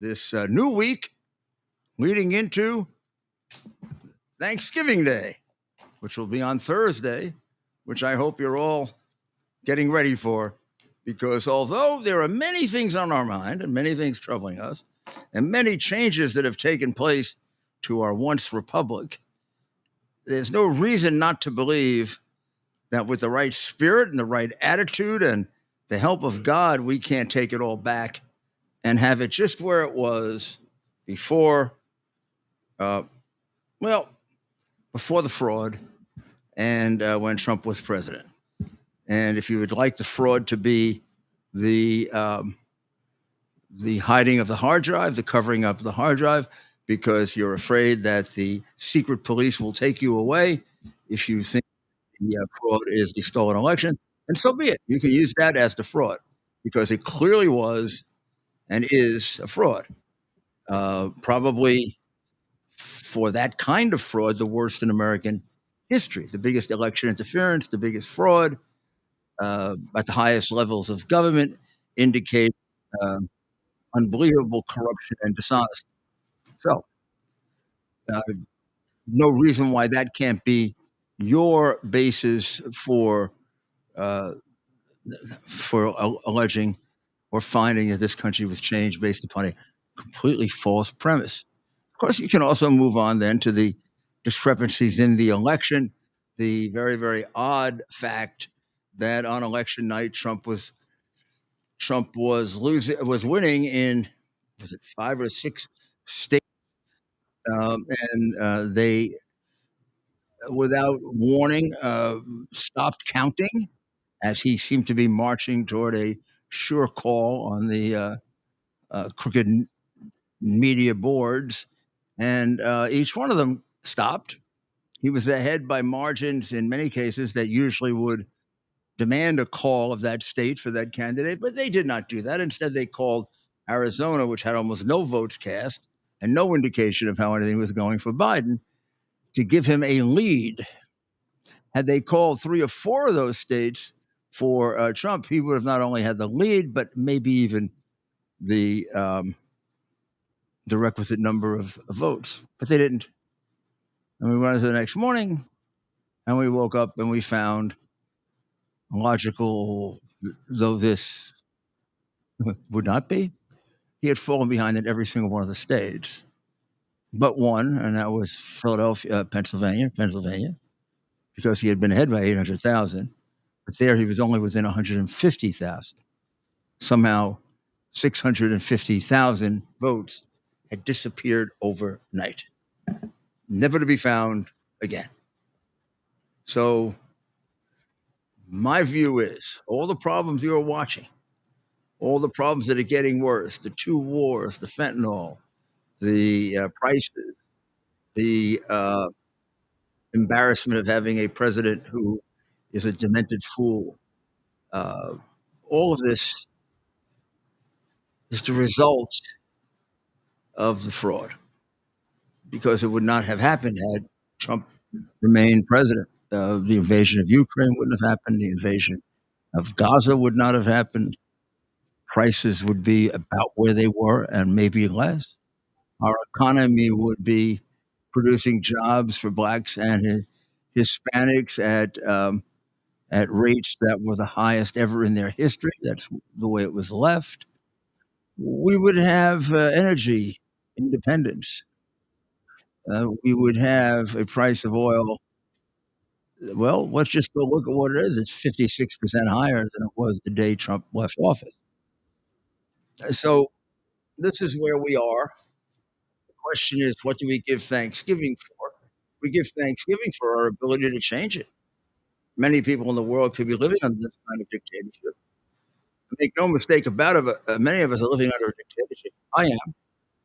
this new week leading into Thanksgiving Day, which will be on Thursday, which I hope you're all getting ready for. Because although there are many things on our mind and many things troubling us, and many changes that have taken place to our once republic, there's no reason not to believe that with the right spirit and the right attitude and the help of God, we can't take it all back and have it just where it was before, uh, well, before the fraud and when Trump was president. And if you would like the fraud to be the hiding of the hard drive, the covering up of the hard drive, because you're afraid that the secret police will take you away if you think the fraud is the stolen election, and so be it. You can use that as the fraud because it clearly was and is a fraud. Probably for that kind of fraud, the worst in American history, the biggest election interference, the biggest fraud at the highest levels of government, indicate unbelievable corruption and dishonesty. So, uh, no reason why that can't be your basis uh, for alleging or finding that this country was changed based upon a completely false premise. Of course, you can also move on then to the discrepancies in the election, the very, very odd fact that on election night Trump was winning in, was it 5 or 6 states, and they, without warning, stopped counting as he seemed to be marching toward a sure call on the crooked media boards, and each one of them stopped. He was ahead by margins in many cases that usually would demand a call of that state for that candidate, but they did not do that. Instead, they called Arizona, which had almost no votes cast and no indication of how anything was going for Biden, to give him a lead. Had they called 3 or 4 of those states for Trump, he would have not only had the lead, but maybe even the requisite number of votes. But they didn't. And we went into the next morning, and we woke up and we found, logical though this would not be, he had fallen behind in every single one of the states, but one, and that was Pennsylvania, because he had been ahead by 800,000. But there he was only within 150,000. Somehow 650,000 votes had disappeared overnight, never to be found again. So my view is all the problems you're watching, all the problems that are getting worse, the 2 wars, the fentanyl, the prices, the embarrassment of having a president who is a demented fool, all of this is the result of the fraud, because it would not have happened had Trump remained president. The invasion of Ukraine wouldn't have happened. The invasion of Gaza would not have happened. Prices would be about where they were and maybe less. Our economy would be producing jobs for blacks and Hispanics at rates that were the highest ever in their history. That's the way it was left. We would have energy independence. We would have a price of oil. Well, let's just go look at what it is. It's 56% higher than it was the day Trump left office. So this is where we are. The question is, what do we give Thanksgiving for? We give Thanksgiving for our ability to change it. Many people in the world could be living under this kind of dictatorship. Make no mistake about it, many of us are living under a dictatorship. I am.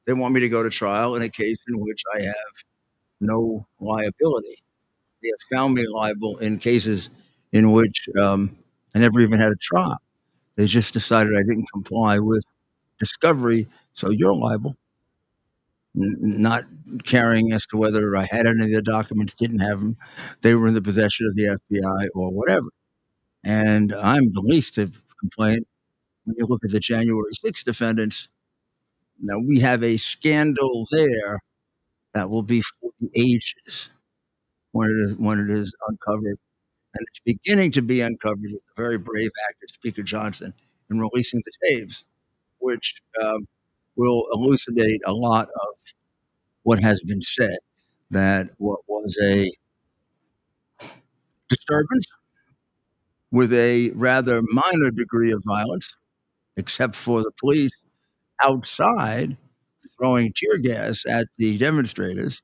They want me to go to trial in a case in which I have no liability. They have found me liable in cases in which I never even had a trial. They just decided I didn't comply with discovery, so you're liable. Not caring as to whether I had any of the documents, didn't have them. They were in the possession of the FBI or whatever. And I'm the least to complain. When you look at the January 6th defendants, Now we have a scandal there that will be for the ages when it is uncovered, and it's beginning to be uncovered with the very brave actor Speaker Johnson in releasing the tapes, which will elucidate a lot of what has been said. That what was a disturbance with a rather minor degree of violence, except for the police outside throwing tear gas at the demonstrators,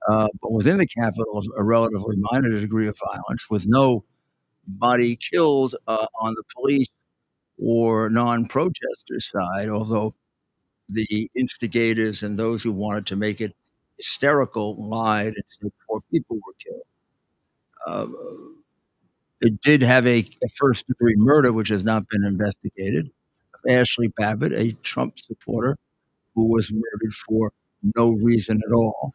but within the Capitol, a relatively minor degree of violence with nobody killed on the police or non-protester side, although the instigators and those who wanted to make it hysterical lied and said 4 people were killed. Uh, it did have a first-degree murder, which has not been investigated. Ashley Babbitt, a Trump supporter who was murdered for no reason at all.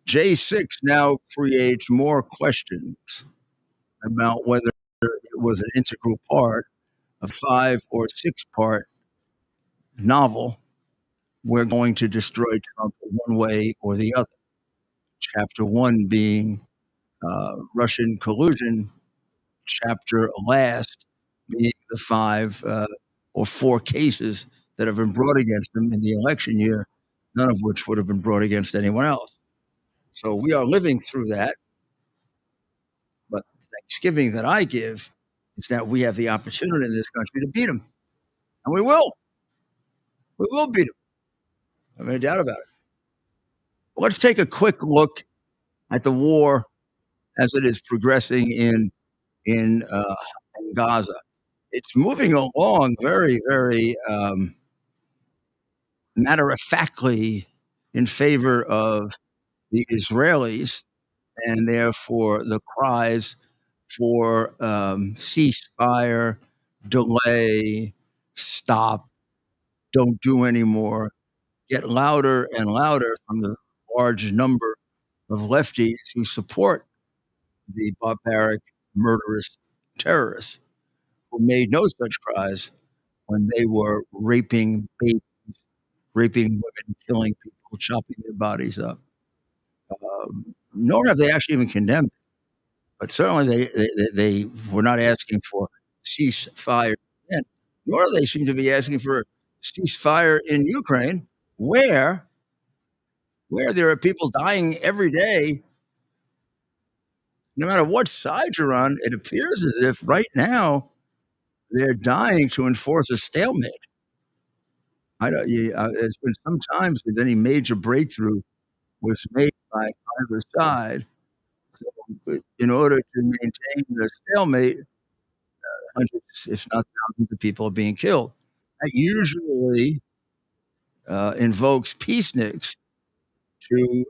J6 now creates more questions about whether it was an integral part, a 5 or 6 part novel. We're going to destroy Trump one way or the other. Chapter 1 being Russian collusion, chapter last being the 5 or 4 cases that have been brought against him in the election year, none of which would have been brought against anyone else. So we are living through that. But the Thanksgiving that I give is that we have the opportunity in this country to beat him. And we will. We will beat him. I have no doubt about it. Let's take a quick look at the war as it is progressing in Gaza. It's moving along very, very matter of factly in favor of the Israelis, and therefore the cries for ceasefire, delay, stop, don't do anymore, get louder and louder from the large number of lefties who support the barbaric, murderous terrorists who made no such cries when they were raping babies, raping women, killing people, chopping their bodies up. Nor have they actually even condemned it. But certainly they were not asking for ceasefire, and nor do they seem to be asking for a ceasefire in Ukraine, where there are people dying every day. No matter what side you're on, it appears as if right now they're dying to enforce a stalemate. I don't, it's been some time since any major breakthrough was made by either side. So, in order to maintain the stalemate, hundreds, if not thousands, of people are being killed. That usually invokes peaceniks to,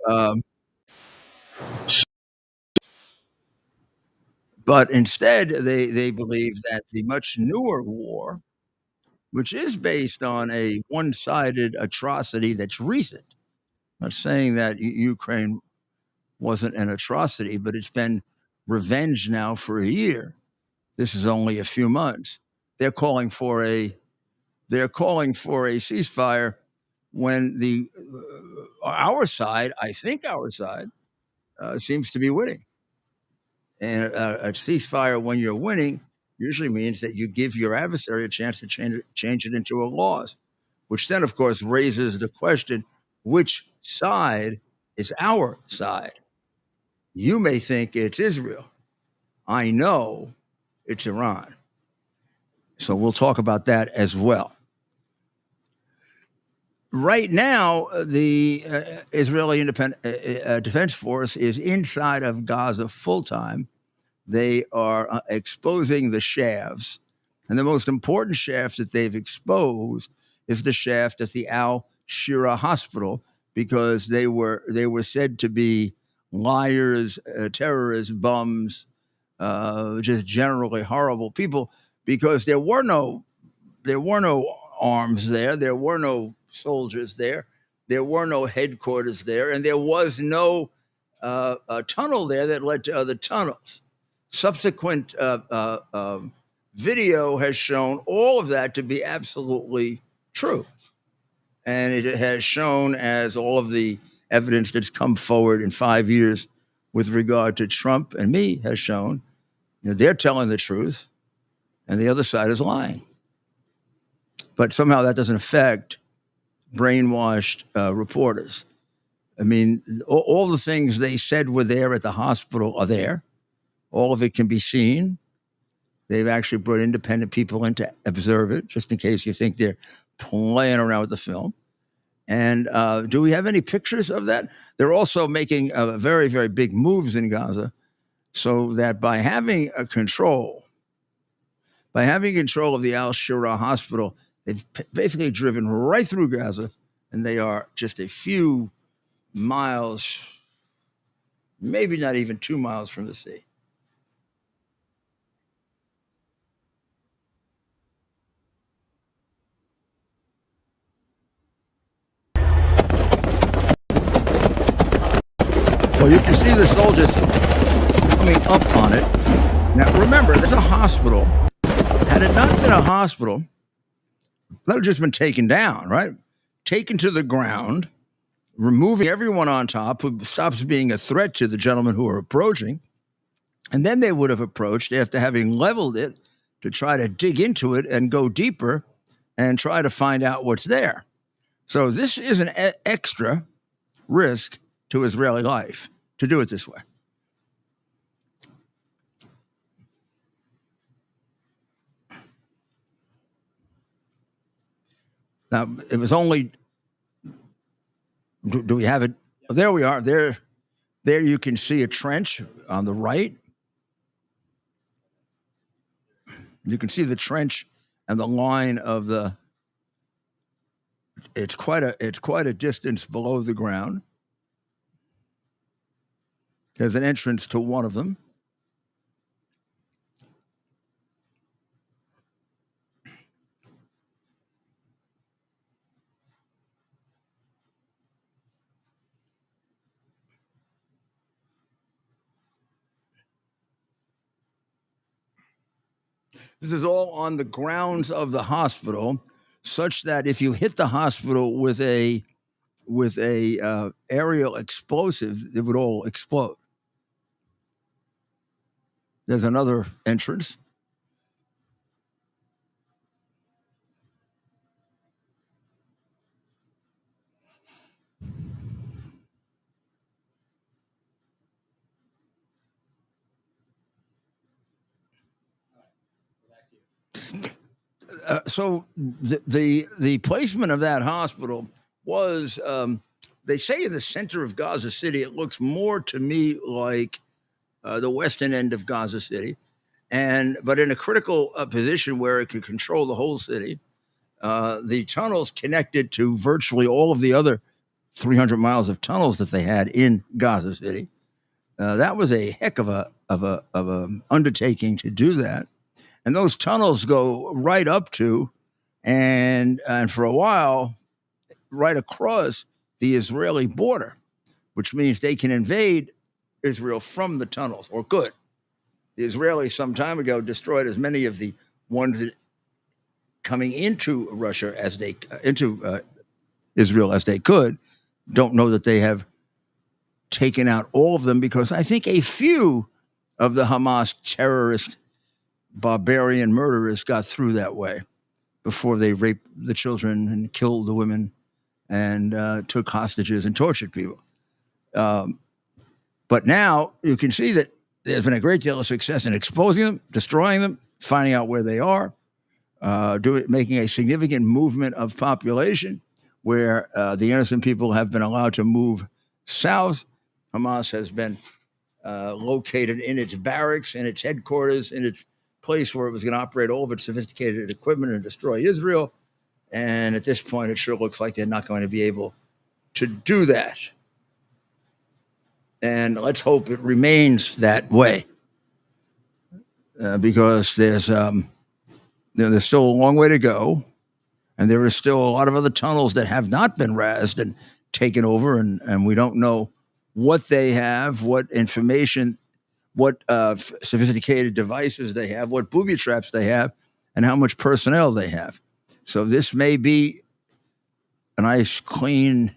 but instead they believe that the much newer war, which is based on a one-sided atrocity that's recent. I'm not saying that Ukraine wasn't an atrocity, but it's been revenge now for a year. This is only a few months. They're calling for a ceasefire when our side, I think our side, seems to be winning. And a ceasefire when you're winning usually means that you give your adversary a chance to change it into a loss, which then, of course, raises the question, which side is our side? You may think it's Israel. I know it's Iran. So we'll talk about that as well. Right now, the Israeli Independent Defense Force is inside of Gaza full time. They are exposing the shafts. And the most important shaft that they've exposed is the shaft at the Al Shira Hospital, because they were said to be liars, terrorists, bums, just generally horrible people, because there were no arms there, there were no soldiers there, there were no headquarters there, and there was no a tunnel there that led to other tunnels. Subsequent video has shown all of that to be absolutely true. And it has shown, as all of the evidence that's come forward in 5 years with regard to Trump and me has shown, they're telling the truth and the other side is lying. But somehow that doesn't affect brainwashed reporters. I mean, all the things they said were there at the hospital are there. All of it can be seen. They've actually brought independent people in to observe it, just in case you think they're playing around with the film. And do we have any pictures of that? They're also making very, very big moves in Gaza, so that by having control of the Al-Shura hospital, they've basically driven right through Gaza, and they are just a few miles, maybe not even 2 miles from the sea. Well, you can see the soldiers coming up on it. Now, remember, there's a hospital. Had it not been a hospital, that would have just been taken down, right? Taken to the ground, removing everyone on top who stops being a threat to the gentlemen who are approaching. And then they would have approached after having leveled it to try to dig into it and go deeper and try to find out what's there. So this is an extra risk to Israeli life to do it this way. Now, it was only, do we have it? There we are. There you can see a trench on the right. You can see the trench and the line of the, it's quite a distance below the ground. There's an entrance to one of them. This is all on the grounds of the hospital, such that if you hit the hospital with a aerial explosive, it would all explode. There's another entrance. So the placement of that hospital was, they say, in the center of Gaza City. It looks more to me like the western end of Gaza City, but in a critical position where it could control the whole city. The tunnels connected to virtually all of the other 300 miles of tunnels that they had in Gaza City. That was a heck of a undertaking to do that. And those tunnels go right up to, and for a while, right across the Israeli border, which means they can invade Israel from the tunnels, or could. The Israelis some time ago destroyed as many of the ones that coming into Russia into Israel as they could. Don't know that they have taken out all of them, because I think a few of the Hamas terrorist barbarian murderers got through that way before they raped the children and killed the women and took hostages and tortured people. But now you can see that there's been a great deal of success in exposing them, destroying them, finding out where they are, making a significant movement of population where the innocent people have been allowed to move south. Hamas has been located in its barracks, in its headquarters, in its place where it was going to operate all of its sophisticated equipment and destroy Israel. And at this point, it sure looks like they're not going to be able to do that. And let's hope it remains that way, because there's still a long way to go. And there is still a lot of other tunnels that have not been razed and taken over. And we don't know what they have, what information what sophisticated devices they have, what booby traps they have, and how much personnel they have. So this may be a nice, clean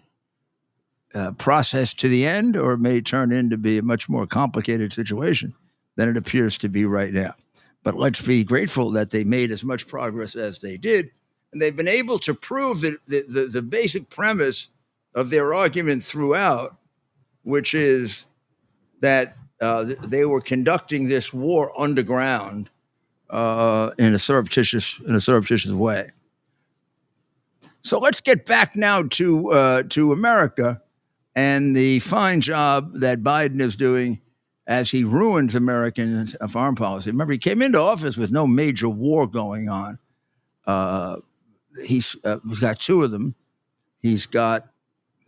process to the end, or it may turn into be a much more complicated situation than it appears to be right now. But let's be grateful that they made as much progress as they did, and they've been able to prove that the basic premise of their argument throughout, which is that they were conducting this war underground in a surreptitious way. So let's get back now to America and the fine job that Biden is doing as he ruins American foreign policy. Remember, he came into office with no major war going on. He's got two of them. He's got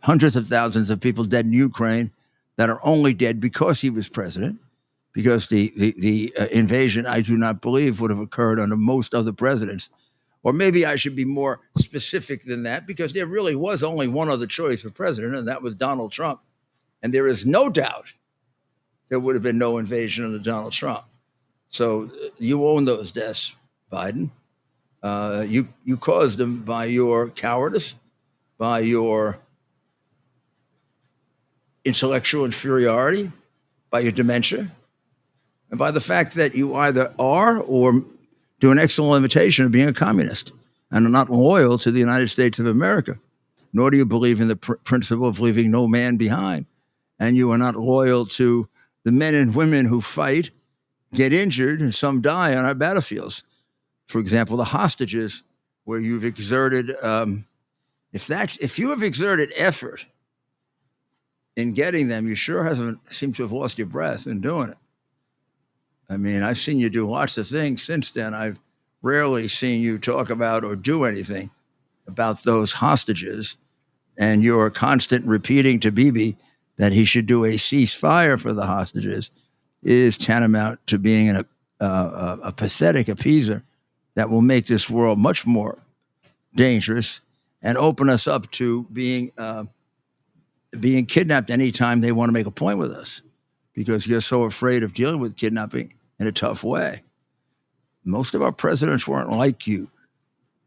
hundreds of thousands of people dead in Ukraine that are only dead because he was president, because the invasion, I do not believe, would have occurred under most other presidents. Or maybe I should be more specific than that, because there really was only one other choice for president, and that was Donald Trump. And there is no doubt there would have been no invasion under Donald Trump. So you own those deaths, Biden. You caused them by your cowardice, by your intellectual inferiority, by your dementia, and by the fact that you either are or do an excellent imitation of being a communist and are not loyal to the United States of America, nor do you believe in the principle of leaving no man behind. And you are not loyal to the men and women who fight, get injured, and some die on our battlefields. For example, the hostages, where you've exerted, if you have exerted effort in getting them, you sure haven't seemed to have lost your breath in doing it. I mean, I've seen you do lots of things since then. I've rarely seen you talk about or do anything about those hostages. And your constant repeating to Bibi that he should do a ceasefire for the hostages is tantamount to being a pathetic appeaser that will make this world much more dangerous and open us up to being kidnapped anytime they want to make a point with us, because you're so afraid of dealing with kidnapping in a tough way. Most of our presidents weren't like you,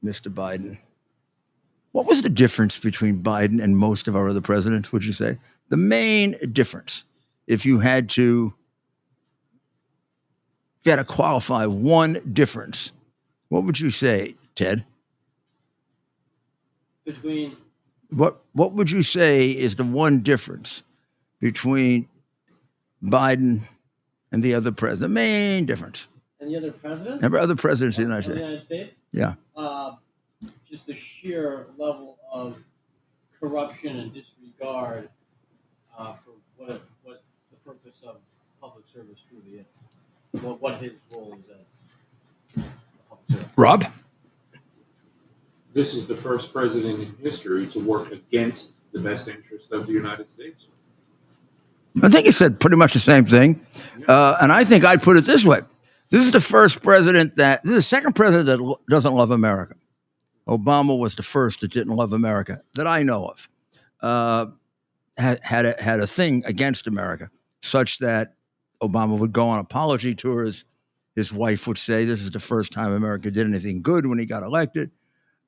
Mr. Biden. What was the difference between Biden and most of our other presidents, would you say? The main difference, if you had to qualify one difference, what would you say, Ted? Between what would you say is the one difference between Biden and the other president? The main difference. And the other presidents? Remember other presidents of the United States? Yeah. Just the sheer level of corruption and disregard for what the purpose of public service truly is. What his role is as public service. Rob? This is the first president in history to work against the best interest of the United States. I think he said pretty much the same thing. And I think I'd put it this way. This is the second president that doesn't love America. Obama was the first that didn't love America that I know of. Had a thing against America, such that Obama would go on apology tours. His wife would say, this is the first time America did anything good when he got elected.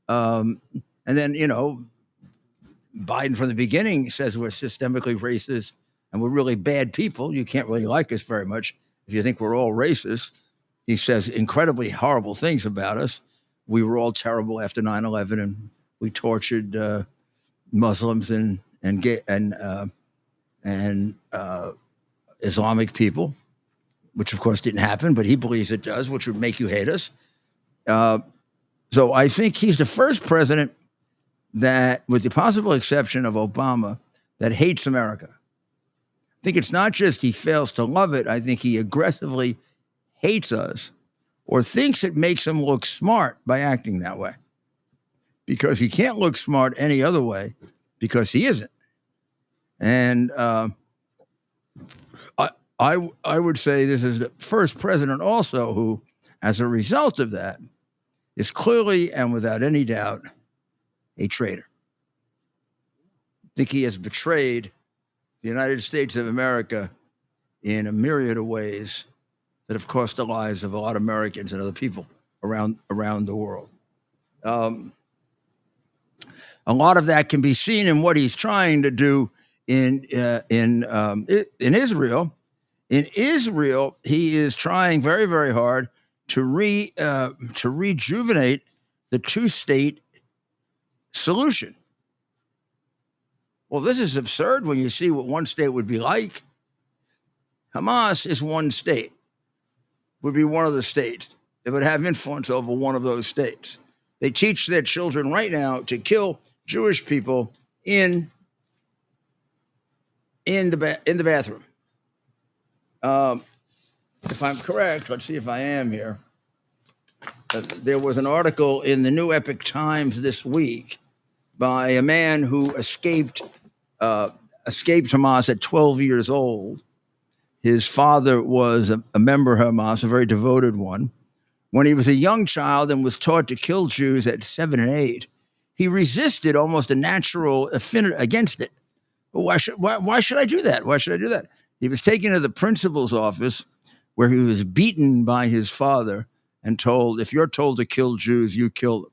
And then, Biden from the beginning says we're systemically racist and we're really bad people. You can't really like us very much if you think we're all racist. He says incredibly horrible things about us. We were all terrible after 9/11, and we tortured Muslims and Islamic people, which of course didn't happen, but he believes it does, which would make you hate us. So I think he's the first president that, with the possible exception of Obama, that hates America. I think it's not just he fails to love it. I think he aggressively hates us, or thinks it makes him look smart by acting that way, because he can't look smart any other way, because he isn't. And I would say this is the first president also who, as a result of that, is clearly and without any doubt a traitor. I think he has betrayed the United States of America in a myriad of ways that have cost the lives of a lot of Americans and other people around the world. A lot of that can be seen in what he's trying to do in Israel. In Israel, he is trying very, very hard to rejuvenate the two-state solution. Well, this is absurd when you see what one state would be like. Hamas is one state, would be one of the states. It would have influence over one of those states. They teach their children right now to kill Jewish people in the bathroom. If I'm correct, let's see if I am here. There was an article in the New Epic Times this week by a man who escaped Hamas at 12 years old. His father was a member of Hamas, a very devoted one. When he was a young child and was taught to kill Jews at 7 and 8, he resisted almost a natural affinity against it. Why should I do that? Why should I do that? He was taken to the principal's office where he was beaten by his father and told, if you're told to kill Jews, you kill them.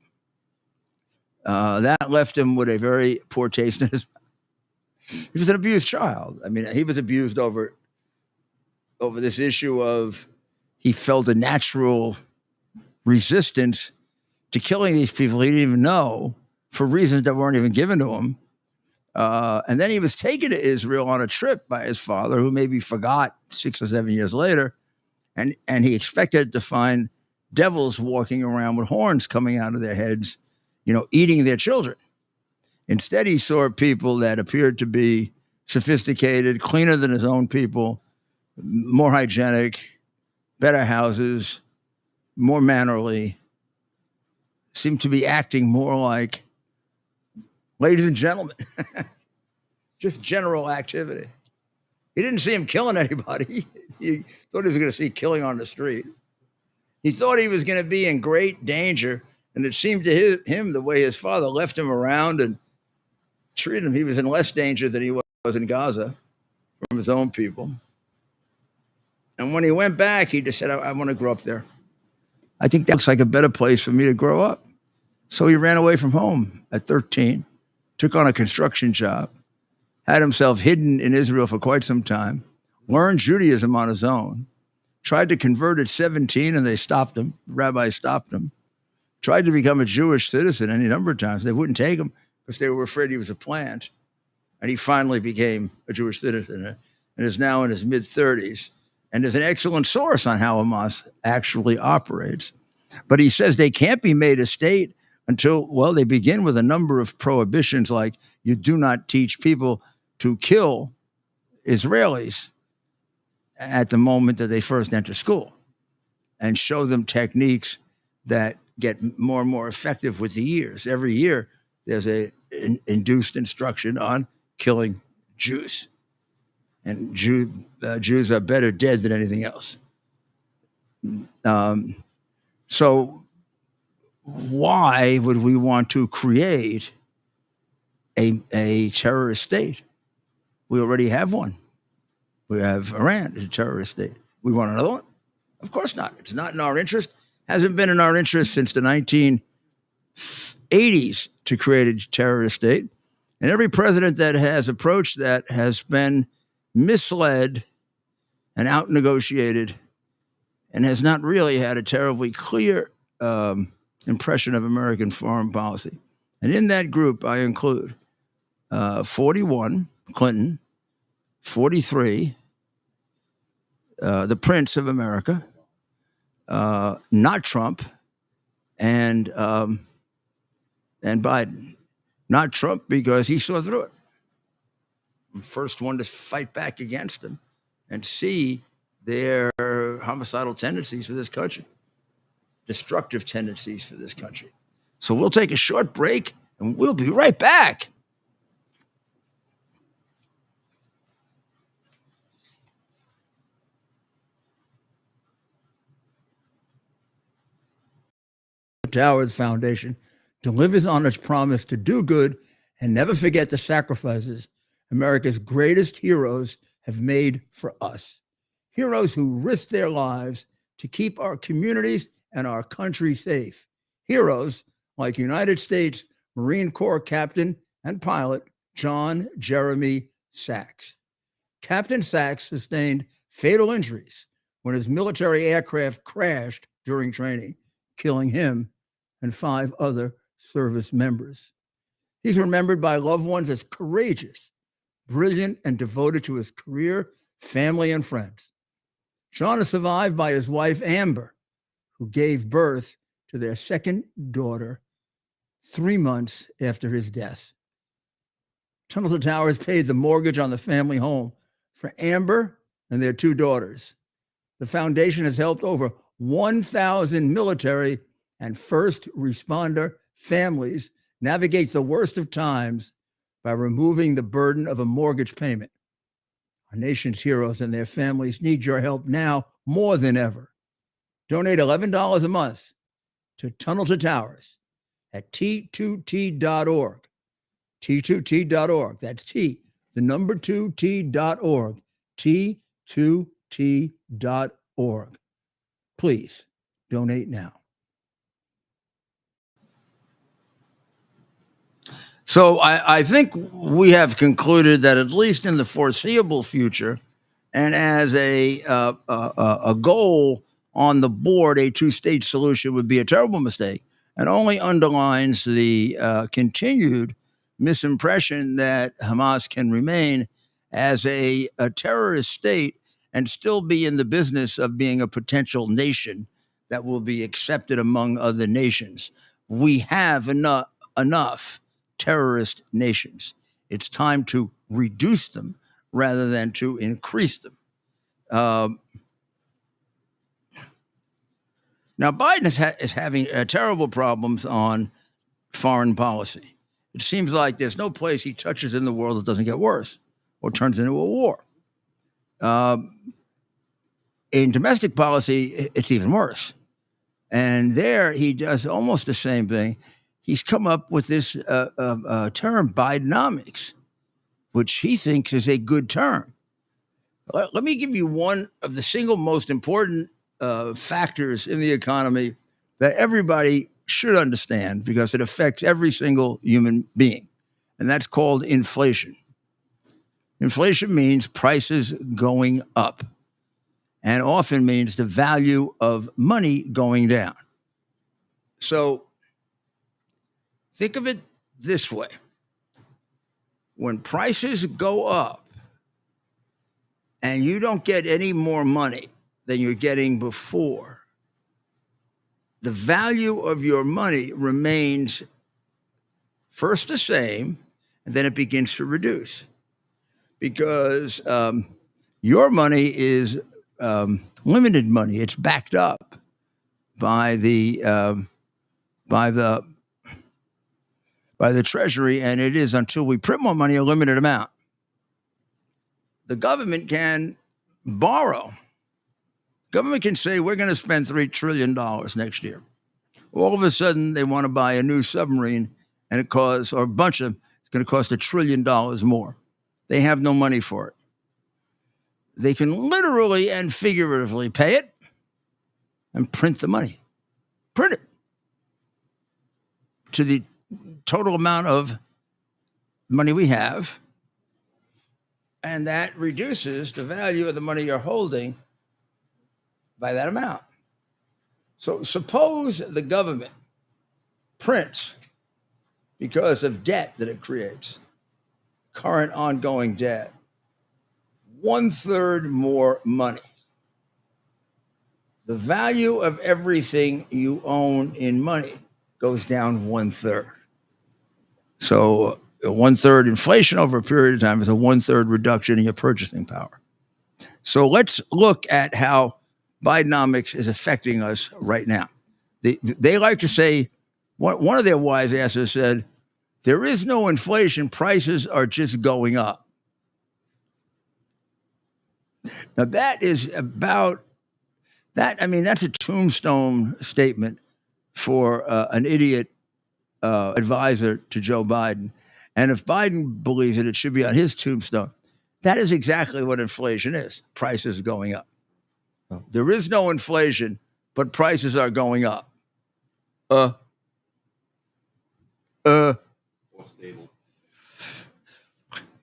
That left him with a very poor taste in his mouth. He was an abused child. I mean, he was abused over this issue of he felt a natural resistance to killing these people he didn't even know for reasons that weren't even given to him. And then he was taken to Israel on a trip by his father, who maybe forgot 6 or 7 years later. And he expected to find devils walking around with horns coming out of their heads, eating their children. Instead, he saw people that appeared to be sophisticated, cleaner than his own people, more hygienic, better houses, more mannerly, seemed to be acting more like ladies and gentlemen, just general activity. He didn't see him killing anybody. He thought he was going to see killing on the street. He thought he was going to be in great danger, and it seemed to him the way his father left him around and treated him, he was in less danger than he was in Gaza from his own people. And when he went back, he just said, I want to grow up there. I think that looks like a better place for me to grow up. So he ran away from home at 13, took on a construction job, had himself hidden in Israel for quite some time, learned Judaism on his own, tried to convert at 17, and they stopped him. The rabbi stopped him. Tried to become a Jewish citizen any number of times. They wouldn't take him because they were afraid he was a plant. And he finally became a Jewish citizen and is now in his mid-30s and is an excellent source on how Hamas actually operates. But he says they can't be made a state until, well, they begin with a number of prohibitions, like you do not teach people to kill Israelis at the moment that they first enter school, and show them techniques that get more and more effective with the years. Every year, there's an induced instruction on killing Jews. And Jews are better dead than anything else. So why would we want to create a terrorist state? We already have one. We have Iran as a terrorist state. We want another one? Of course not. It's not in our interest. Hasn't been in our interest since the 1980s to create a terrorist state. And every president that has approached that has been misled and out-negotiated and has not really had a terribly clear impression of American foreign policy. And in that group, I include 41, Clinton, 43, the Prince of America, not Trump, and Biden. Not Trump because he saw through it. I'm the first one to fight back against them and see their homicidal tendencies for this country, destructive tendencies for this country. So we'll take a short break and we'll be right back. Towers Foundation delivers on its promise to do good and never forget the sacrifices America's greatest heroes have made for us. heroes who risked their lives to keep our communities and our country safe. Heroes like United States Marine Corps Captain and pilot John Jeremy Sachs. Captain Sachs sustained fatal injuries when his military aircraft crashed during training, killing him and 5 other service members. He's remembered by loved ones as courageous, brilliant, and devoted to his career, family, and friends. John is survived by his wife, Amber, who gave birth to their second daughter 3 months after his death. Tunnel to Towers paid the mortgage on the family home for Amber and their 2 daughters. The foundation has helped over 1,000 military and first responder families navigate the worst of times by removing the burden of a mortgage payment. Our nation's heroes and their families need your help now more than ever. Donate $11 a month to Tunnel to Towers at T2T.org. T2T.org. That's T, the number 2T.org. T2T.org. Please donate now. So I think we have concluded that at least in the foreseeable future, and as a goal on the board, a 2-state solution would be a terrible mistake, and only underlines the continued misimpression that Hamas can remain as a terrorist state and still be in the business of being a potential nation that will be accepted among other nations. We have enough terrorist nations. It's time to reduce them rather than to increase them. Now, Biden is having terrible problems on foreign policy. It seems like there's no place he touches in the world that doesn't get worse or turns into a war. In domestic policy, it's even worse. And there he does almost the same thing. He's come up with this term, Bidenomics, which he thinks is a good term. Let me give you one of the single most important factors in the economy that everybody should understand because it affects every single human being, and that's called inflation. Inflation means prices going up, and often means the value of money going down. So think of it this way. When prices go up and you don't get any more money than you're getting before, the value of your money remains first the same, and then it begins to reduce because your money is limited money. It's backed up by the Treasury, and it is, until we print more money, a limited amount. The government can borrow. Government can say, we're going to spend $3 trillion next year. All of a sudden, they want to buy a new submarine, and it costs, or a bunch of, it's going to cost $1 trillion more. They have no money for it. They can literally and figuratively pay it and print the money. Print it to the total amount of money we have, and that reduces the value of the money you're holding by that amount. So suppose the government prints, because of debt that it creates, current ongoing debt, 1/3 more money. The value of everything you own in money goes down 1/3. So 1/3 inflation over a period of time is a 1/3 reduction in your purchasing power. So let's look at how Bidenomics is affecting us right now. They like to say, one of their wise asses said, there is no inflation, prices are just going up. Now that is about that. I mean, that's a tombstone statement for an idiot advisor to Joe Biden. And if Biden believes it, it should be on his tombstone. That is exactly what inflation is. Prices going up. There is no inflation, but prices are going up. More stable.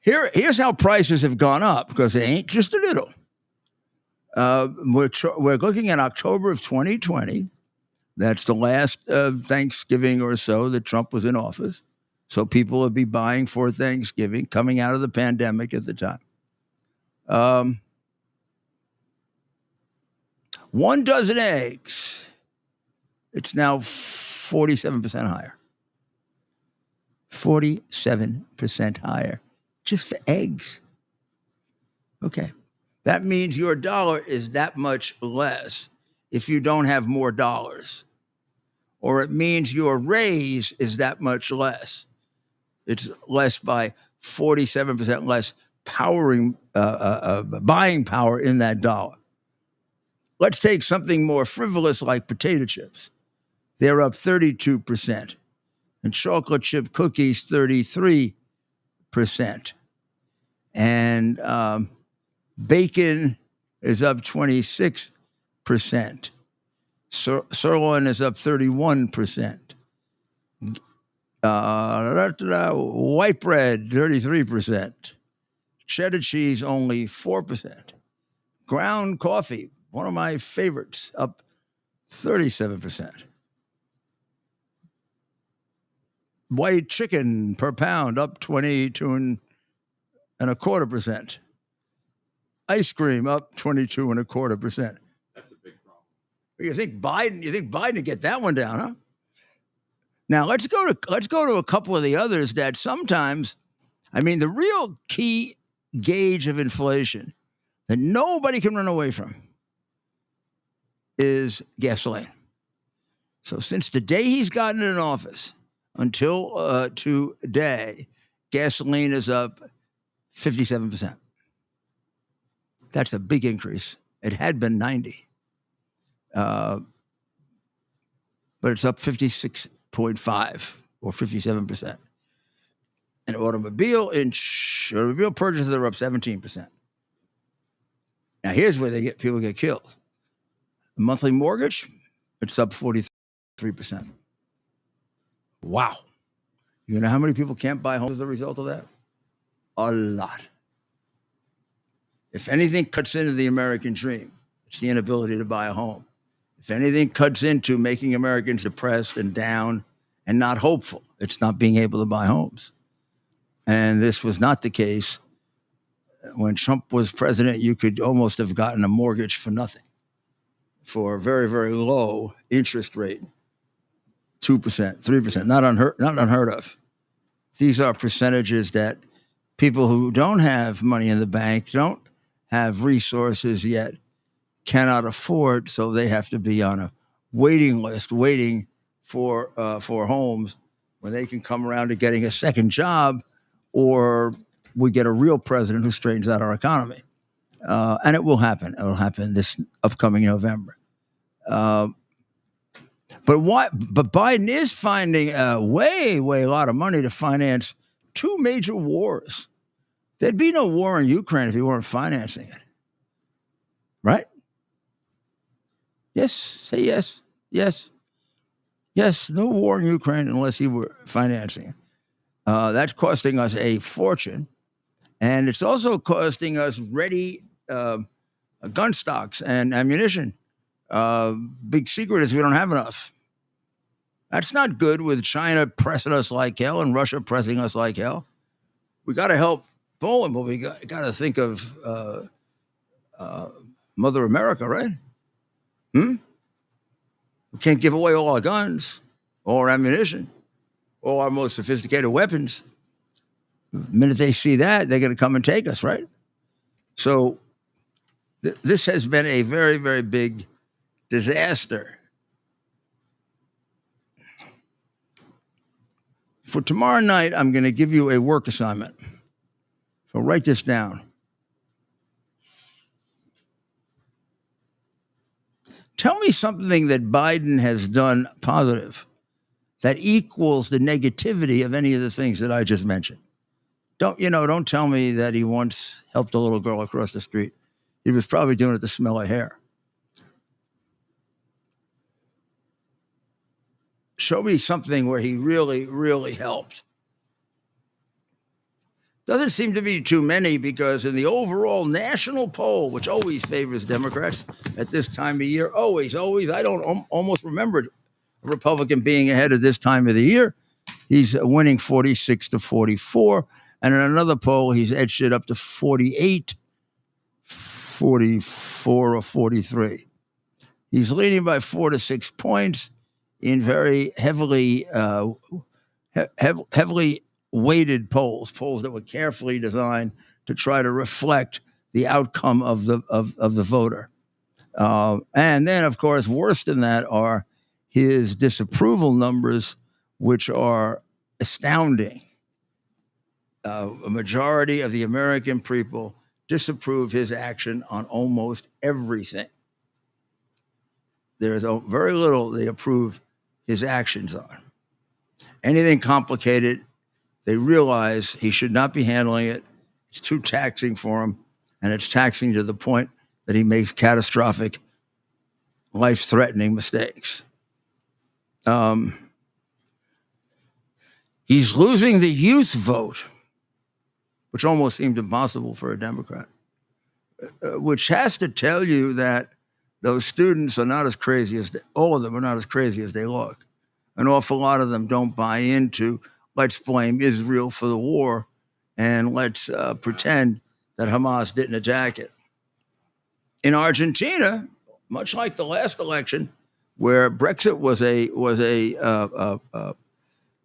Here's how prices have gone up, because they ain't just a little. We're looking at October of 2020. That's the last Thanksgiving or so that Trump was in office. So people would be buying for Thanksgiving, coming out of the pandemic at the time. 1 dozen eggs, it's now 47% higher. 47% higher just for eggs. Okay. That means your dollar is that much less if you don't have more dollars. Or it means your raise is that much less. It's less by 47% less buying power in that dollar. Let's take something more frivolous like potato chips. They're up 32%. And chocolate chip cookies, 33%. And bacon is up 26%. Sirloin is up 31%. White bread, 33%. Cheddar cheese, only 4%. Ground coffee, one of my favorites, up 37%. White chicken per pound, up 22.25%. Ice cream, up 22.25%. That's a big problem. You think Biden would get that one down, huh? Now let's go to a couple of the others that sometimes, the real key gauge of inflation that nobody can run away from is gasoline. So since the day he's gotten in office until today, gasoline is up 57%. That's a big increase. It had been 90. But it's up 56.5 or 57%. And automobile purchases are up 17%. Now here's where people get killed. The monthly mortgage, it's up 43%. Wow. You know how many people can't buy homes as a result of that? A lot. If anything cuts into the American dream, it's the inability to buy a home. If anything cuts into making Americans depressed and down and not hopeful, it's not being able to buy homes. And this was not the case. When Trump was president, you could almost have gotten a mortgage for nothing, for a very, very low interest rate, 2%, 3%, not unheard of. These are percentages that people who don't have money in the bank, don't have resources yet, cannot afford, so they have to be on a waiting list, waiting for homes when they can come around to getting a second job, or we get a real president who straightens out our economy. And it will happen. It will happen this upcoming November. But Biden is finding a lot of money to finance 2 major wars. There'd be no war in Ukraine if he weren't financing it. Right? Yes. Say yes. Yes. Yes. No war in Ukraine unless he were financing it. That's costing us a fortune. And it's also costing us ready gun stocks and ammunition. Big secret is we don't have enough. That's not good with China pressing us like hell and Russia pressing us like hell. We got to help Poland, but we got to think of Mother America, right? We can't give away all our guns, all our ammunition, all our most sophisticated weapons. The minute they see that, they're going to come and take us, right? So this has been a very, very big disaster. For tomorrow night, I'm going to give you a work assignment. So write this down. Tell me something that Biden has done positive that equals the negativity of any of the things that I just mentioned. Don't tell me that he once helped a little girl across the street. He was probably doing it to smell her hair. show me something where he really, really helped. Doesn't seem to be too many, because in the overall national poll, which always favors Democrats at this time of year, always, I don't almost remember a Republican being ahead of this time of the year. He's winning 46 to 44. And in another poll, he's edged it up to 48, 44, or 43. He's leading by 4 to 6 points in very heavily weighted polls that were carefully designed to try to reflect the outcome of the voter. And then, of course, worse than that are his disapproval numbers, which are astounding. A majority of the American people disapprove his action on almost everything. There is very little they approve his actions on. Anything complicated, they realize he should not be handling it. It's too taxing for him, and it's taxing to the point that he makes catastrophic, life-threatening mistakes. He's losing the youth vote, which almost seemed impossible for a Democrat, which has to tell you that those students are not as crazy as all of them are not as crazy as they look. An awful lot of them don't buy into let's blame Israel for the war and let's pretend that Hamas didn't attack it. In Argentina, much like the last election, where Brexit was a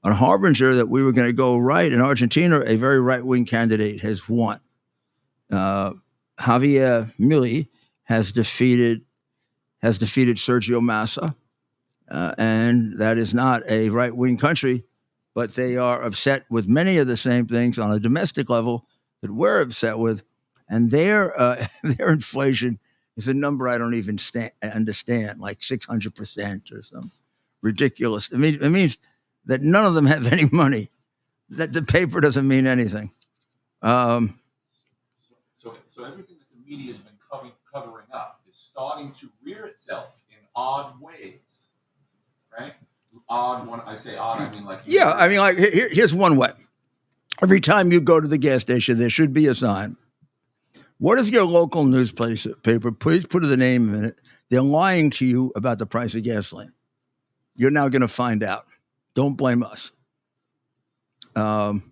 harbinger that we were going to go right, in Argentina, a very right-wing candidate has won. Javier Milei has defeated Sergio Massa, and that is not a right-wing country, but they are upset with many of the same things on a domestic level that we're upset with, and their inflation is a number I don't even understand, like 600% or something ridiculous. I mean, it means that none of them have any money. That the paper doesn't mean anything. So everything that the media has been covering up is starting to rear itself in odd ways, right? Odd. When I say odd, I mean like here's one way. Every time you go to the gas station, there should be a sign. What is your local newspaper? Please put the name in it. They're lying to you about the price of gasoline. You're now going to find out. Don't blame us. Joe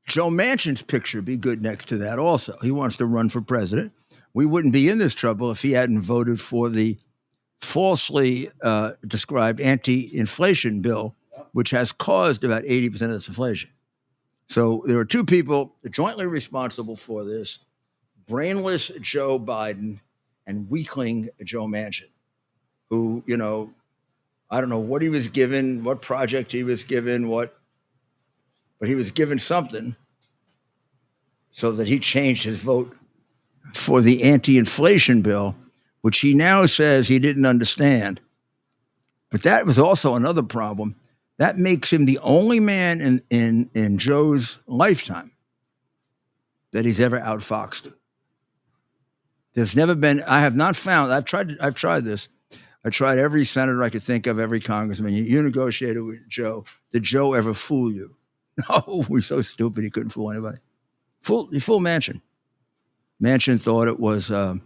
Manchin's picture be good next to that also. He wants to run for president. We wouldn't be in this trouble if he hadn't voted for the falsely described anti-inflation bill, which has caused about 80% of this inflation. So there are two people jointly responsible for this: brainless Joe Biden and weakling Joe Manchin, who, I don't know what he was given, what project he was given, but he was given something so that he changed his vote for the anti-inflation bill, which he now says he didn't understand. But that was also another problem. That makes him the only man in Joe's lifetime that he's ever outfoxed. There's never been, I have not found, I've tried this. I tried every senator I could think of, every congressman. You negotiated with Joe. Did Joe ever fool you? No, he's so stupid he couldn't fool anybody. He fooled Manchin. Manchin thought it wasn't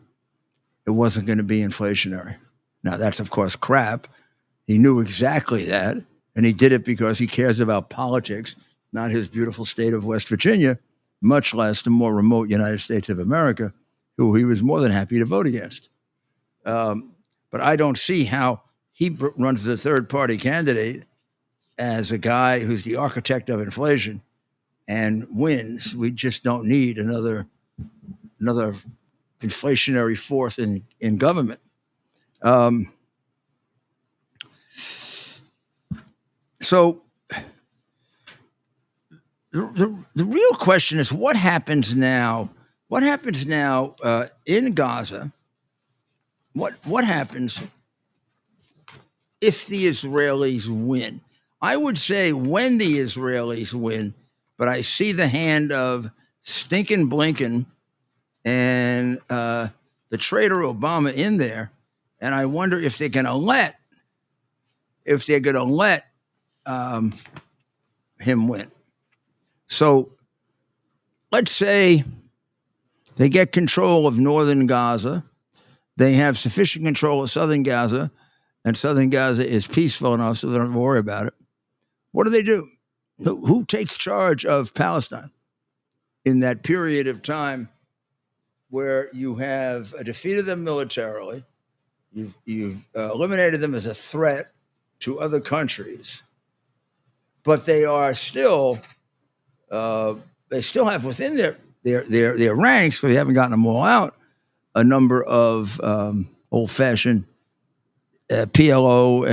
going to be inflationary. Now that's of course crap. He knew exactly that, and he did it because he cares about politics, not his beautiful state of West Virginia, much less the more remote United States of America, who he was more than happy to vote against. But I don't see how he runs as a third-party candidate as a guy who's the architect of inflation and wins. We just don't need another inflationary force in government. So the real question is what happens now? What happens now in Gaza? What happens if the Israelis win? I would say when the Israelis win, but I see the hand of stinking Blinken and the traitor Obama in there, and I wonder if they're going to let if they're going to let him win. So let's say they get control of northern Gaza. They have sufficient control of southern Gaza, and southern Gaza is peaceful enough so they don't have to worry about it. What do? Who takes charge of Palestine in that period of time where you have defeated them militarily, you've eliminated them as a threat to other countries, but they are still they still have within their ranks, because they haven't gotten them all out, a number of old-fashioned PLO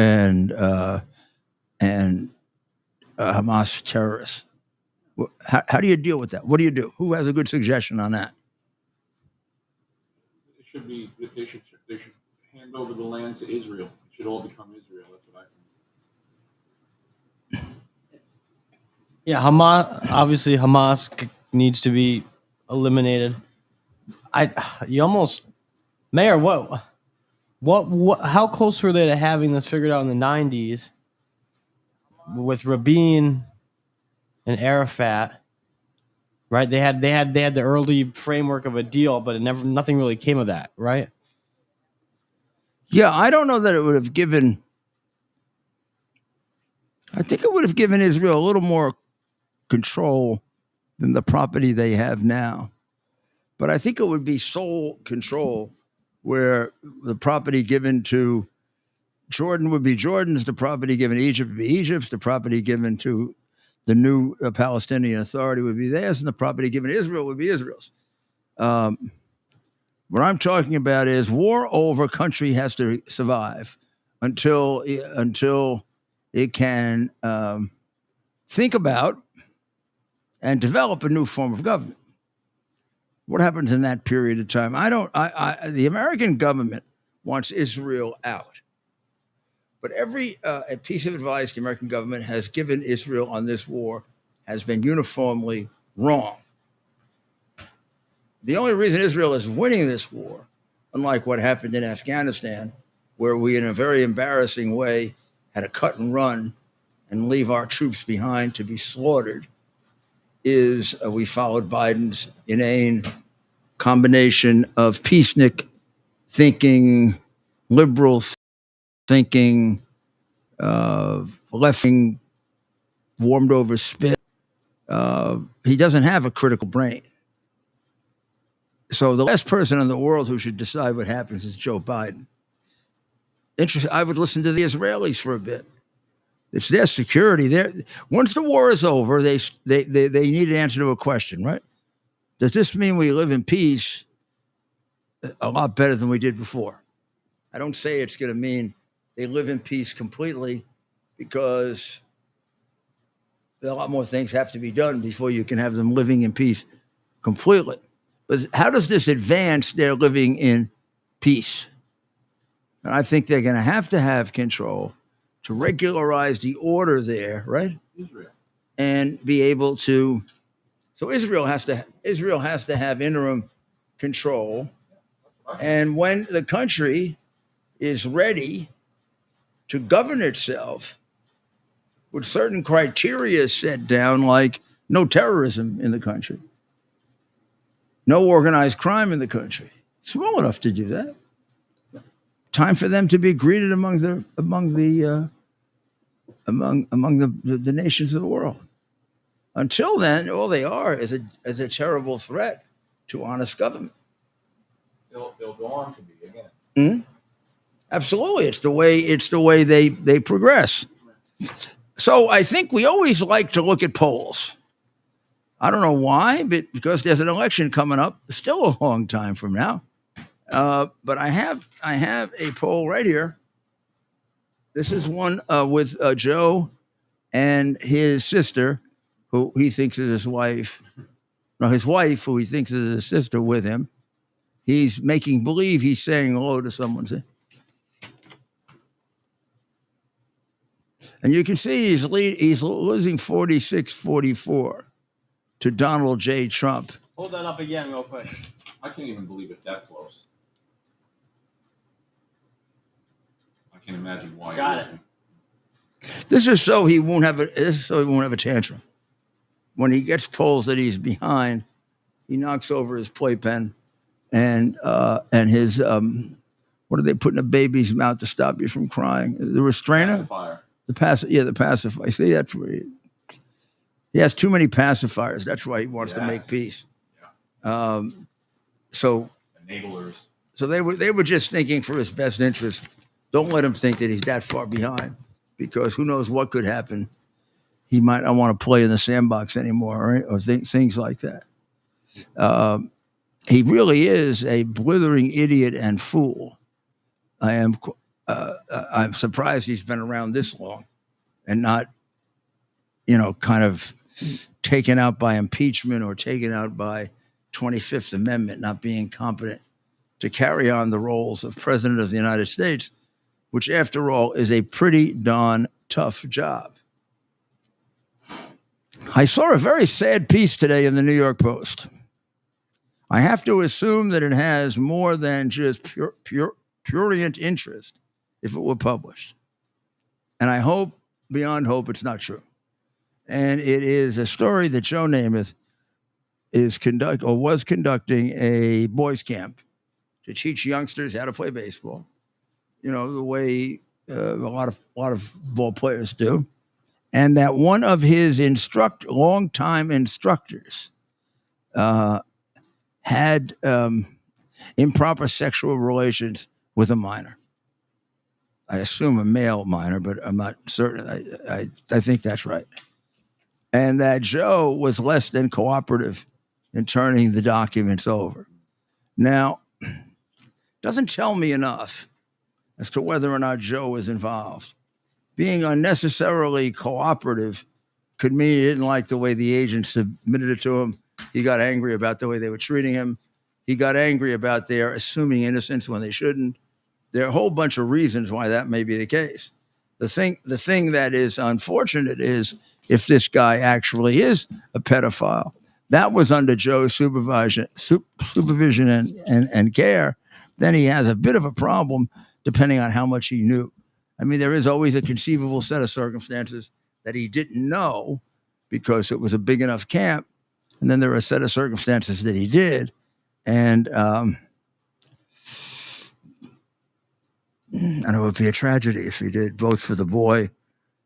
and Hamas terrorists. How do you deal with that? What do you do? Who has a good suggestion on that? It should be. They should hand over the land to Israel. It should all become Israel. That's what I think. Yeah, Hamas needs to be eliminated. Mayor, what how close were they to having this figured out in the 90s with Rabin and Arafat? Right? They had the early framework of a deal, but nothing really came of that, right? Yeah, I don't know that it would have given. I think it would have given Israel a little more control than the property they have now. But I think it would be sole control, where the property given to Jordan would be Jordan's, the property given to Egypt would be Egypt's, the property given to the new Palestinian Authority would be theirs, and the property given to Israel would be Israel's. What I'm talking about is war over country has to survive until it can think about and develop a new form of government. What happens in that period of time? The American government wants Israel out. But every piece of advice the American government has given Israel on this war has been uniformly wrong. The only reason Israel is winning this war, unlike what happened in Afghanistan, where we, in a very embarrassing way, had to cut and run and leave our troops behind to be slaughtered, is we followed Biden's inane combination of peacenik thinking, liberal thinking, left-wing, warmed over spit. He doesn't have a critical brain. So the last person in the world who should decide what happens is Joe Biden. I would listen to the Israelis for a bit. It's their security. Once the war is over, they need an answer to a question, right? Does this mean we live in peace a lot better than we did before? I don't say it's going to mean they live in peace completely, because a lot more things have to be done before you can have them living in peace completely. But how does this advance their living in peace? And I think they're going to have control to regularize the order there, right? Israel. And be able to. So Israel has to have interim control. And when the country is ready to govern itself with certain criteria set down, like no terrorism in the country, no organized crime in the country, small enough to do that. Time for them to be greeted among the nations of the world. Until then, all they are is a terrible threat to honest government. They'll go on to be again. Mm-hmm. Absolutely, it's the way they progress. So I think we always like to look at polls. I don't know why, but because there's an election coming up, still a long time from now. But I have a poll right here. This is one with Joe and his sister, who he thinks is his wife. No, his wife, who he thinks is his sister, with him. He's making believe he's saying hello to someone. And you can see he's losing 46-44 to Donald J. Trump. Hold that up again real quick. I can't even believe it's that close. I can't imagine why. Got it. This is so he won't have a tantrum. When he gets polls that he's behind, he knocks over his playpen and his what do they put in a baby's mouth to stop you from crying? The restrainer, Pacifier. the pacifier. See, that's where he has too many pacifiers. That's why he wants to make peace. Yeah. So Enablers. So they were just thinking for his best interest. Don't let him think that he's that far behind, because who knows what could happen. He might not want to play in the sandbox anymore, right? Or things like that. He really is a blithering idiot and fool. I'm surprised he's been around this long and not, kind of taken out by impeachment or taken out by 25th Amendment, not being competent to carry on the roles of President of the United States, which, after all, is a pretty darn tough job. I saw a very sad piece today in the New York Post. I have to assume that it has more than just prurient interest if it were published. And I hope, beyond hope, it's not true. And it is a story that Joe Namath was conducting a boys' camp to teach youngsters how to play baseball. The way a lot of ball players do. And that one of his longtime instructors had improper sexual relations with a minor. I assume a male minor, but I'm not certain. I think that's right. And that Joe was less than cooperative in turning the documents over. Now, doesn't tell me enough as to whether or not Joe was involved. Being unnecessarily cooperative could mean he didn't like the way the agent submitted it to him. He got angry about the way they were treating him. He got angry about their assuming innocence when they shouldn't. There are a whole bunch of reasons why that may be the case. The thing that is unfortunate is if this guy actually is a pedophile, that was under Joe's supervision and care, then he has a bit of a problem depending on how much he knew. I mean, there is always a conceivable set of circumstances that he didn't know because it was a big enough camp. And then there are a set of circumstances that he did. And it would be a tragedy if he did, both for the boy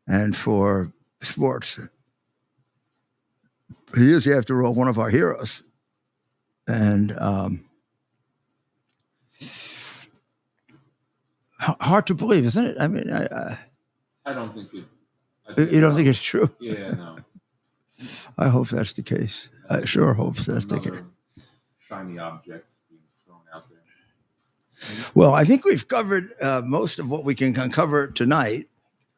and for sports. He is, after all, one of our heroes. And hard to believe, isn't it? I mean, I don't think it. You don't think it's true? Yeah, no. I hope that's the case. I sure hope that's the case. Shiny object being thrown out there. Well, I think we've covered most of what we can cover tonight.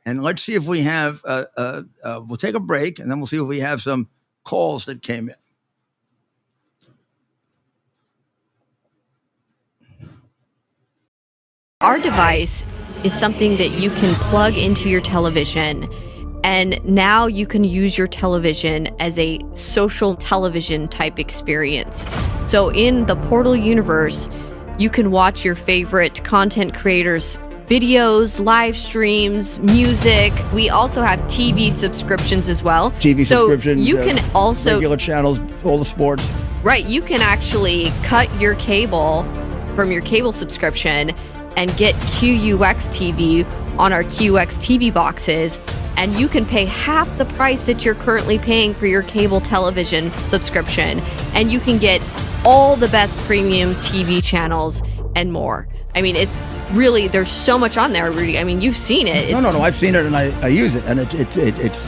And let's see if we have, we'll take a break and then we'll see if we have some calls that came in. Our device is something that you can plug into your television, and now you can use your television as a social television type experience. So in the Portal universe, you can watch your favorite content creators' videos, live streams, music. We also have TV subscriptions as well. Subscriptions. You can also regular channels, all the sports. Right, you can actually cut your cable from your cable subscription and get QUX TV on our QX TV boxes, and you can pay half the price that you're currently paying for your cable television subscription, and you can get all the best premium TV channels and more. I mean, it's really, there's so much on there, Rudy. I mean, you've seen it. No, I've seen it and I use it, and it's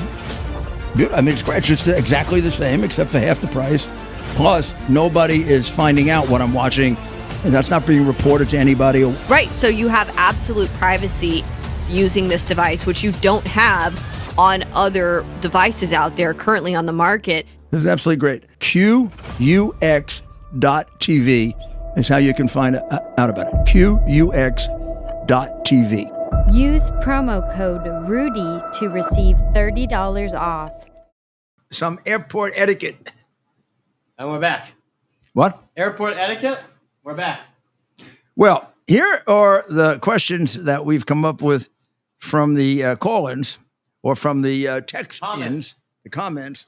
good. I mean, it's just exactly the same except for half the price. Plus, nobody is finding out what I'm watching, and that's not being reported to anybody. Right, so you have absolute privacy using this device, which you don't have on other devices out there currently on the market. This is absolutely great. QUX.TV is how you can find out about it. QUX.TV. Use promo code Rudy to receive $30 off. Some airport etiquette. And we're back. What? Airport etiquette? We're back. Well, here are the questions that we've come up with from the call-ins. or from the text-ins, the comments,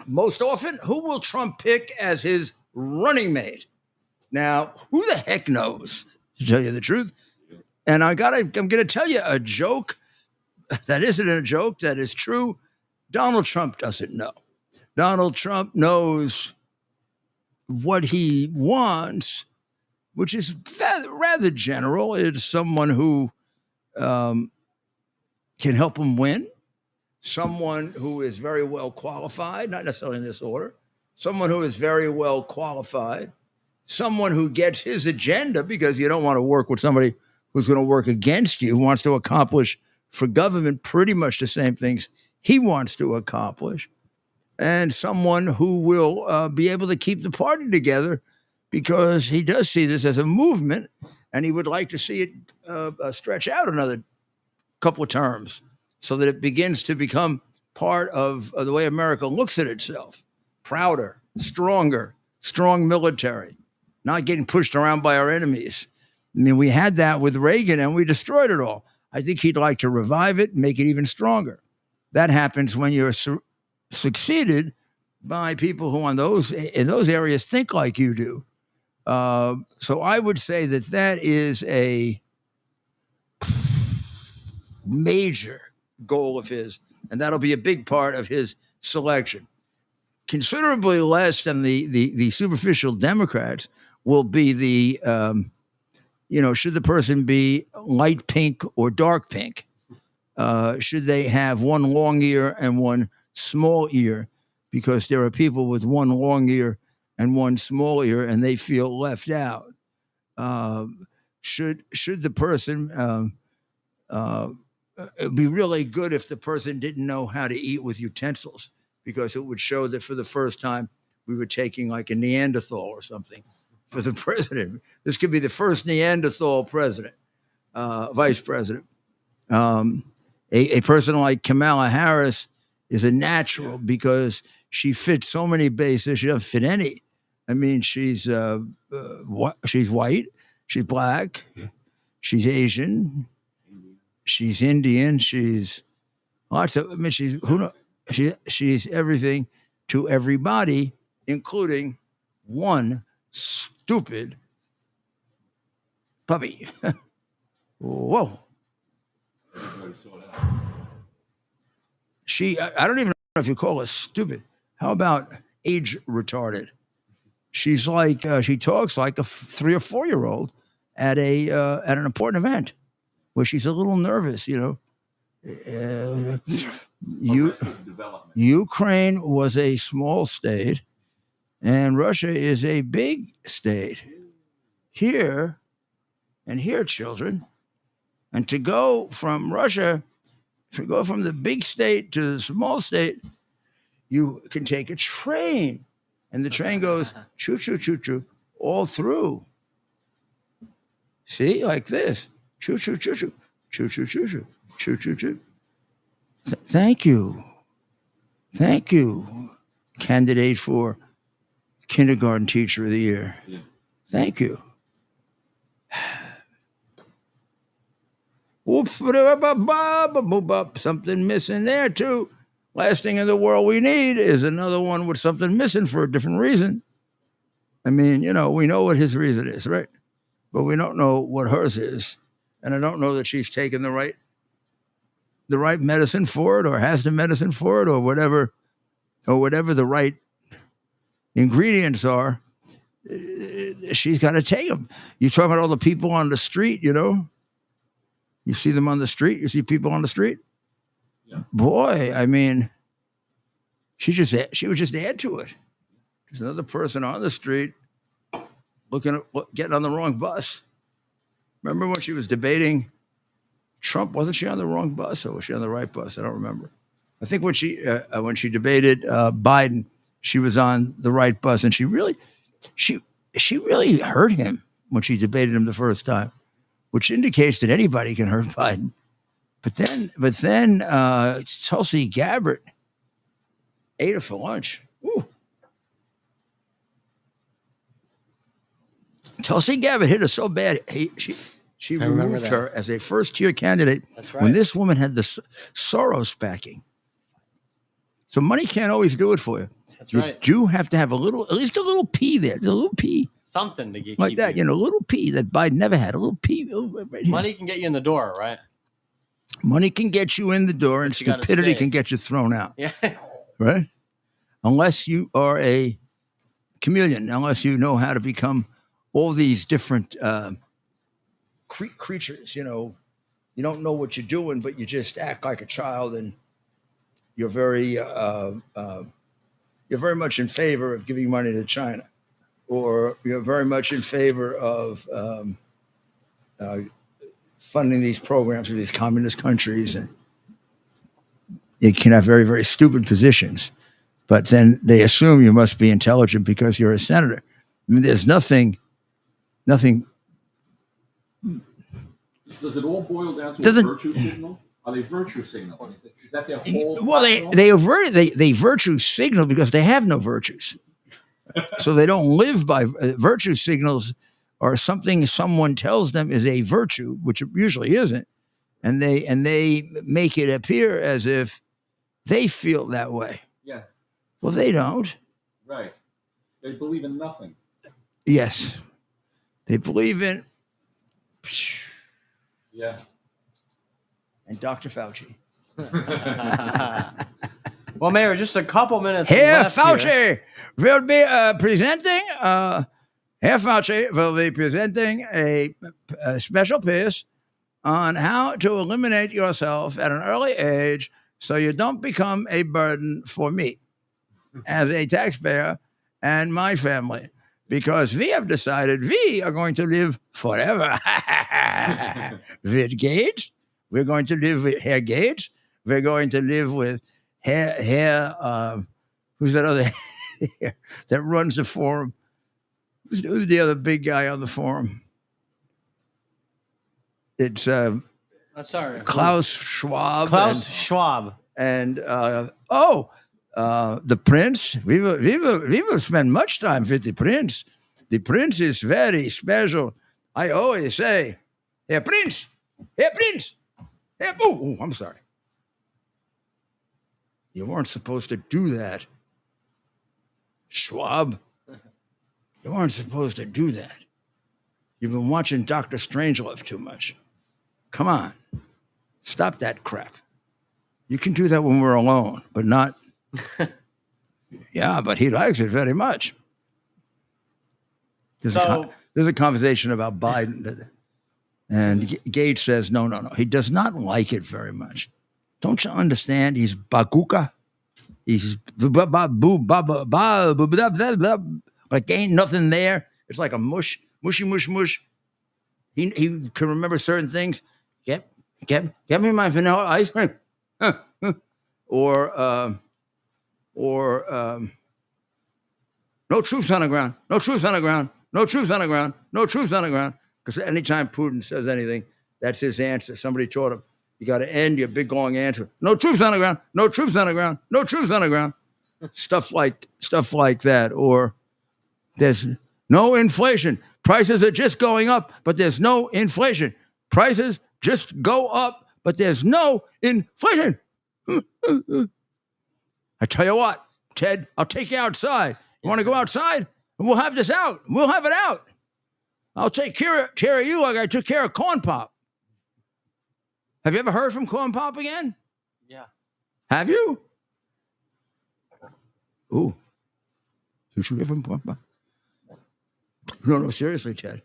most often, who will Trump pick as his running mate? Now, who the heck knows, to tell you the truth? And I'm going to tell you a joke that isn't a joke, that is true. Donald Trump doesn't know. Donald Trump knows what he wants, which is rather general. It's someone who can help him win, someone who is very well qualified, not necessarily in this order, someone who is very well qualified, someone who gets his agenda, because you don't want to work with somebody who's going to work against you, who wants to accomplish for government pretty much the same things he wants to accomplish, and someone who will be able to keep the party together, because he does see this as a movement and he would like to see it stretch out another couple of terms so that it begins to become part of the way America looks at itself. Prouder, stronger, strong military, not getting pushed around by our enemies. I mean, we had that with Reagan and we destroyed it all. I think he'd like to revive it and make it even stronger. That happens when you're succeeded by people who in those areas think like you do. So I would say that is a major goal of his, and that'll be a big part of his selection. Considerably less than the superficial Democrats will be the, should the person be light pink or dark pink? Should they have one long ear and one small ear? Because there are people with one long ear and one small ear, and they feel left out. Should the person it'd be really good if the person didn't know how to eat with utensils, because it would show that for the first time we were taking like a Neanderthal or something for the president. This could be the first Neanderthal president, vice president. A person like Kamala Harris is a natural because she fits so many bases. She doesn't fit any. I mean, she's white, she's black, she's Asian, she's Indian, she's lots of. I mean, she's everything to everybody, including one stupid puppy. Whoa. I don't even know if you call her stupid. How about age retarded? She's like she talks like a 3 or 4 year old at an important event where she's a little nervous. Ukraine was a small state, and Russia is a big state. Here, children, and to go from Russia, to go from the big state to the small state, you can take a train, and the train goes choo choo choo choo all through. See, like this, choo choo choo choo choo choo choo choo choo choo choo. Thank you, candidate for kindergarten teacher of the year. Yeah. Thank you. Something missing there too. Last thing in the world we need is another one with something missing for a different reason. I mean, we know what his reason is, right? But we don't know what hers is. And I don't know that she's taken the right medicine for it, or has the medicine for it, or whatever the right ingredients are. She's got to take them. You talk about all the people on the street, You see them on the street? You see people on the street? Yeah. Boy, I mean, she would just add to it. There's another person on the street getting on the wrong bus. Remember when she was debating Trump? Wasn't she on the wrong bus, or was she on the right bus? I don't remember. I think when she debated Biden, she was on the right bus, and she really hurt him when she debated him the first time, which indicates that anybody can hurt Biden. But then Tulsi Gabbard ate her for lunch. Ooh. Tulsi Gabbard hit her so bad. She I remember removed that. her as a first-tier candidate That's when this woman had the Soros backing. So money can't always do it for you. That's You right. do have to have at least a little P there. There's a little P Something to keep like that, you. a little P that Biden never had. A little P right here. Money can get you in the door, right? Money can get you in the door, and But you gotta stupidity stay. can get you thrown out, Yeah. right? Unless you are a chameleon, unless you know how to become all these different creatures. You don't know what you're doing, but you just act like a child, and you're very much in favor of giving money to China, or you're very much in favor of funding these programs for these communist countries, and you can have very, very stupid positions. But then they assume you must be intelligent because you're a senator. I mean, there's nothing. Does it all boil down to a virtue signal? Are they virtue signaling? Is that their whole? Well, they virtue signal because they have no virtues, so they don't live by virtue signals, or something someone tells them is a virtue, which it usually isn't, and they make it appear as if they feel that way. Yeah. Well, they don't. Right. They believe in nothing. Yes, they believe in. Yeah. And Dr. Fauci. Well, Mayor, just a couple minutes Herr left Fauci here. will be presenting. Herr Fauci will be presenting a special piece on how to eliminate yourself at an early age so you don't become a burden for me as a taxpayer and my family, because we have decided we are going to live forever with Gates. We're going to live with Herr Gates. We're going to live with Herr who's that other that runs the forum? Who's the other big guy on the forum? It's Sorry. Klaus Schwab. Klaus Schwab. And the prince. We will spend much time with the prince. The prince is very special. I always say, Herr Prince, Herr Prince. Oh, I'm sorry. You weren't supposed to do that, Schwab. You weren't supposed to do that. You've been watching Dr. Strangelove too much. Come on. Stop that crap. You can do that when we're alone, but not. Yeah, but he likes it very much. There's a conversation about Biden, and Gates says, no. He does not like it very much. Don't you understand? He's baguka. He's like ain't nothing there. It's like a mush. He can remember certain things. Get me my vanilla ice cream. Or no troops on the ground. No troops on the ground. No troops on the ground. No troops on the ground. Because anytime Putin says anything, that's his answer. Somebody taught him, you got to end your big long answer. No troops on the ground. No troops on the ground. No troops on the ground. Stuff like that. Or there's no inflation. Prices are just going up, but there's no inflation. Prices just go up, but there's no inflation. I tell you what, Ted, I'll take you outside. You want to go outside? And we'll have this out. We'll have it out. I'll take care of you like I took care of Corn Pop. Have you ever heard from Corn Pop again? Yeah. Have you? Ooh. Did you hear from Corn Pop? No, seriously, Ted.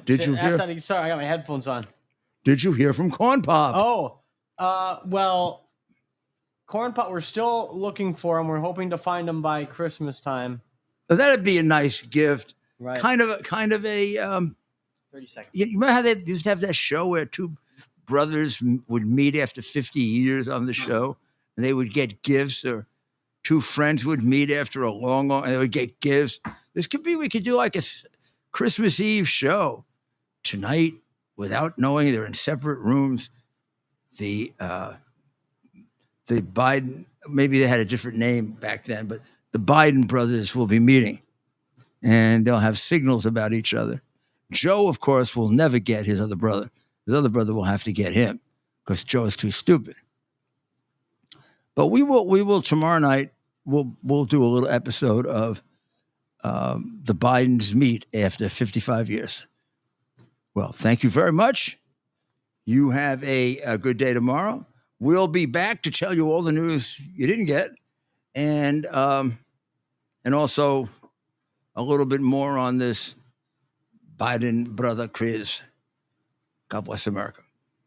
Did you hear? Sorry, I got my headphones on. Did you hear from Corn Pop? Oh, well, Corn Pop, we're still looking for him. We're hoping to find him by Christmas time. That'd be a nice gift. Right. Kind of a 30 seconds. You remember how they used to have that show where two brothers would meet after 50 years on the show, and they would get gifts, or two friends would meet after a long, and they would get gifts. We could do like a Christmas Eve show tonight without knowing they're in separate rooms. The Biden, maybe they had a different name back then, but the Biden brothers will be meeting, and they'll have signals about each other. Joe, of course, will never get his other brother. His other brother will have to get him because Joe is too stupid. But we will tomorrow night. We'll do a little episode of the Bidens meet after 55 years. Well, thank you very much. You have a good day tomorrow. We'll be back to tell you all the news you didn't get, and also a little bit more on this Biden brother quiz. God bless America.